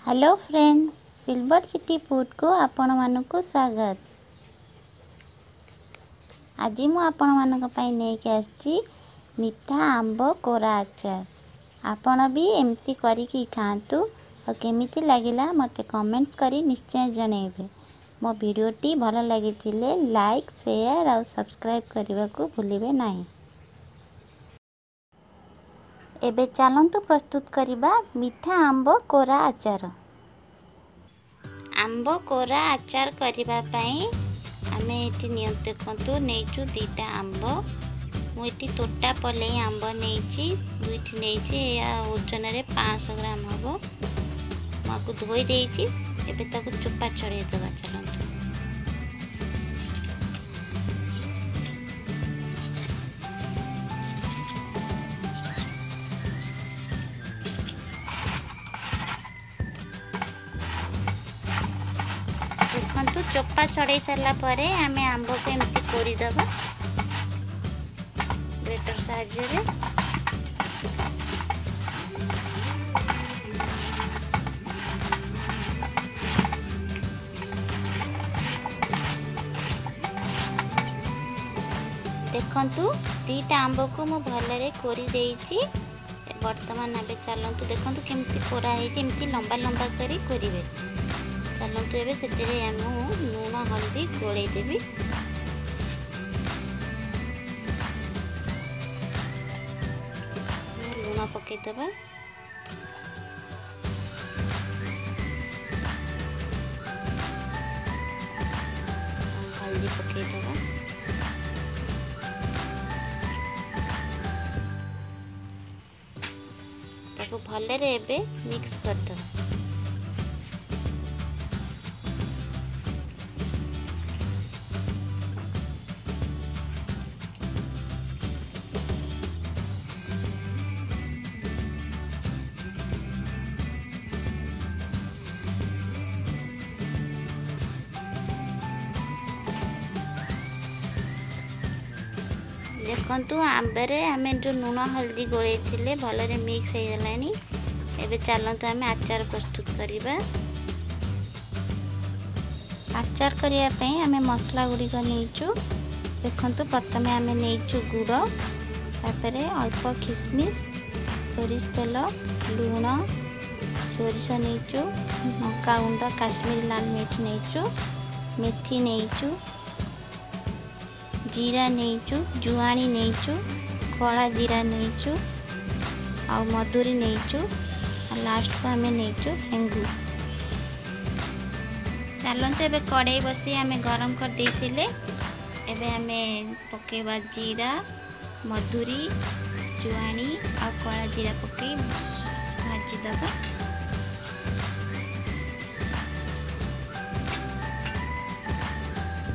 Hello friend, silver city food को आपण मानक स्वागत। आज मु आपण मानक पई नेकी आछि मीठा आंब कोरा अचार। आपण भी एमती करिकी खांतु और केमिति लागिला मते कमेंट्स करी निश्चय जणेबे। मो वीडियोटी भल लागिथिले लाइक शेयर और सब्सक्राइब करने को भूलिबे नहीं। एबे चलंतु प्रस्तुत करिबा मीठा आंब कोरा अचार। आंब कोरा अचार करिबा पई आमे एटी नियंत देखंतु नेचु दीटा आंब मुइटी तोटा पले आंब नेची दुइटी नेची या ओजन रे 500 ग्राम हबो। माकु धोई देइची एबे ताकु चोपा छड़े देबा। चलंतु देखंतु चोपा छड़े सारा परे आमे आंब को एमती कोरी दबा ग्रेटर साहाय्य रे। देखंतु दीटा आंब को मु भलरे कोरी देइची। वर्तमान आबे चलंतु देखंतु केमती कोरा हे जे एमती लंबा लंबा करी कोरीबे। चलंतु एबे सेतिरे आमु लूण हल्दी गोळै देबी। लूण पके देबा, हल्दी पके देबा, ताको भलरे एबे मिक्स कर देबा। देखंतु आंबरे आमे जो लूण हल्दी गोळै थिले भलरे मिक्स हे गलानी। एबे चलंतु आमे अचार प्रस्तुत करिबा। अचार करिया पई आमे मसला गुडी को नेचु। देखंतु प्रथमे आमे नेचु गुड़, तापरे अल्प किशमिश, सोरिष तेल, लूण, सोरिष नेचु, लंका गुंड, काश्मीरी लाल मिर्च नेचु, मेथी नेचु, जीरा नेचु, जुआनी नेचु, कला जीरा नेचु और मधुरी नेचु और लास्ट को आमे नेचु हेंगु। चलंतु एबे कड़ाई बसी आमे गरम कर देथिले। एबे आमे पकेबा जीरा, मधुरी, जुआनी और कला जीरा पके भाजी दबा।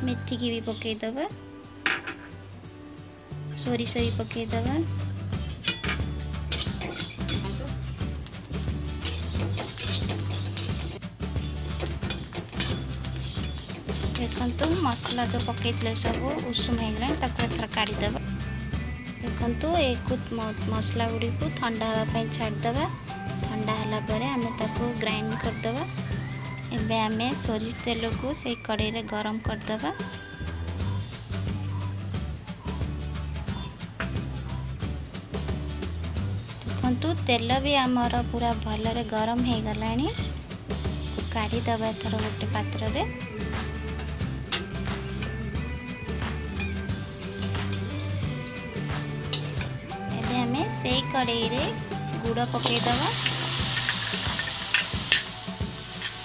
मेथी की भी पके दबा, सोरिष भी पके दबा। देखंतु मसला जो पके सब उषुम हो गला काढ़ी दबा। देखंतु एक मसला गुड़ी को ठंडा हाँपी छाड़दबा। ठंडा होला परे आमे ताको ग्राइंड कर दबा। एबे आमे सोरिष तेल को से कड़ाई रे गरम कर दबा। देखंतु तेल भी आमर पूरा भलरे गरम हो गलानी। काढ़ी दबा एथर गोटे पात्र रे। एबे हमें सेई कड़ाई रे गुड़ पके दबा।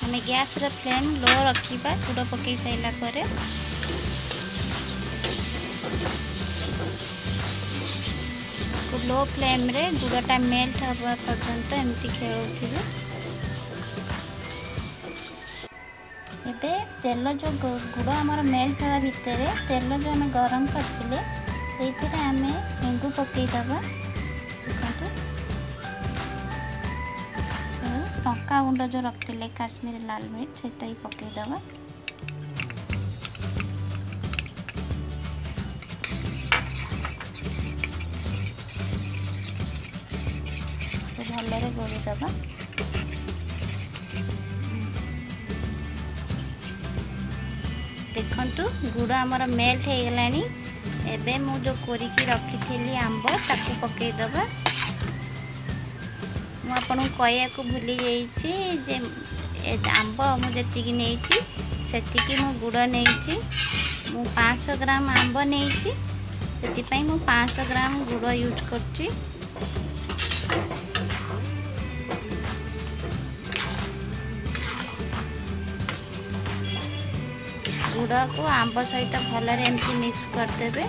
हमें गैस रे फ्लेम लो रखिबा। गुड़ पके साइला परे लो फ्लेम रे गुड़टा मेल्ट हवा पर्यंत एमती खेलुथिबे। एबे तेल जो गुड़ आमर मेल्ट हवा भितर तेल जो आम गरम करथिले सेइथिरे आमे हेंगु पके दबा। देखंतु लंका गुंड जो रखथिले काश्मीरी लाल मिर्च सेटा ही पके दबा। भलरे गोली दबा। देखंतु गुड़ आमर मेल्ट हो गलानी। एबे मु जो कोरिकी रखी आंब ताकू पकई दबा। मु आपन कहया को भूली जाइछि जे आंब मु जतिकी नेइछि सेतिकी मु गुड़ नेइछि। मु 500 ग्राम आंब नेइछि सेति पई मु 500 ग्राम गुड़ यूज करछि। गुड़ को आंब सहित भलरे एमती मिक्स करदेबे।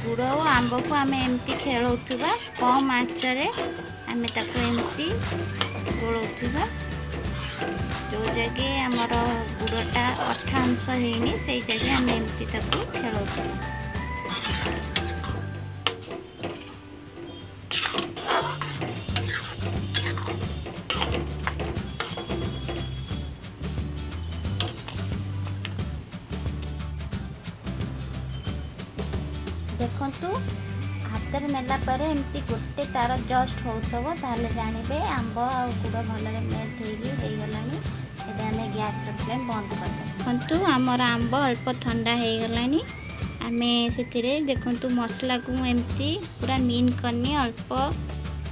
गुड़ और आंब को आम एमती खेलौथुबा कम आंच रे आम ताको एमती गोलौथुबा। जो जगह आमर गुड़टा अठा अंश होनी से जगह आम एमती ताको खेलौथुबा। देखंतु हाथ में नेला पर एमती गोटे तार जस्ट होतबो ताले जानिबे आंब आ गुड़ भलरे मेल्ट हो गलानी। एबे आमे गैस रो फ्लेम बंद कर दे। देखंतु हमर आंब अल्प ठंडा हो गलानी। आमे सेथिरे देखंतु मसला को एमती पूरा मीन करनी अल्प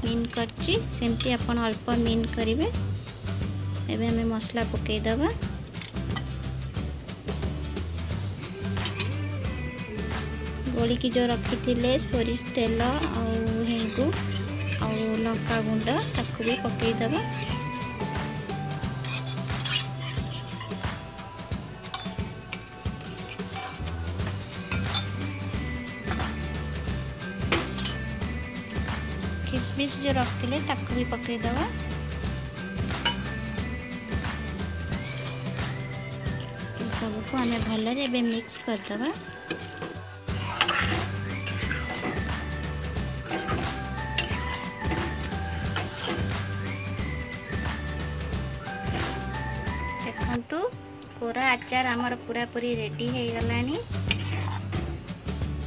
मीन करची सेमती अपन अल्प मीन करिवे। एबे आमे मसला पकई दबा। गोली की जो रखी थिले सोरिष तेल और हेंगु और लंका गुंड ताकू भी पकई दबा। किशमिश जो रखिले ताकू भी पकई दबा। सबको आमे भलरे एबे मिक्स कर दबा। देखंतु कोरा आचार आमर पूरा पूरी रेडी हो गलानी।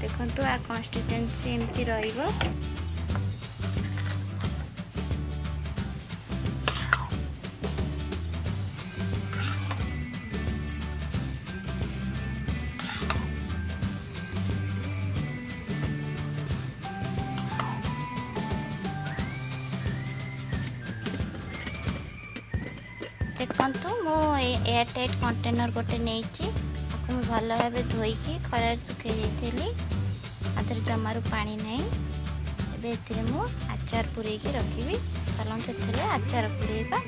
देखंतु आ कंसिस्टेंसी एमती रहिबो। देखंतु मो एयर टाइट कंटेनर गोटे नहीं भल भाव धोईकी खरार सुखे जाइली। आधर जमारू पानी नहीं। एबे मु आचार पुरेकी रखी। चलते आचार पुरेबा।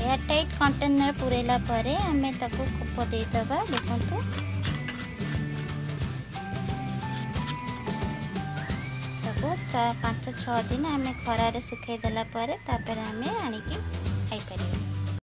एयर टाइट कंटेनर पुरेला परे हमें ताको खोप दे दबा। देखंतु ताको 5-6 दिन हमें खरारे सुखाई देला परे तापर हमें आनिकी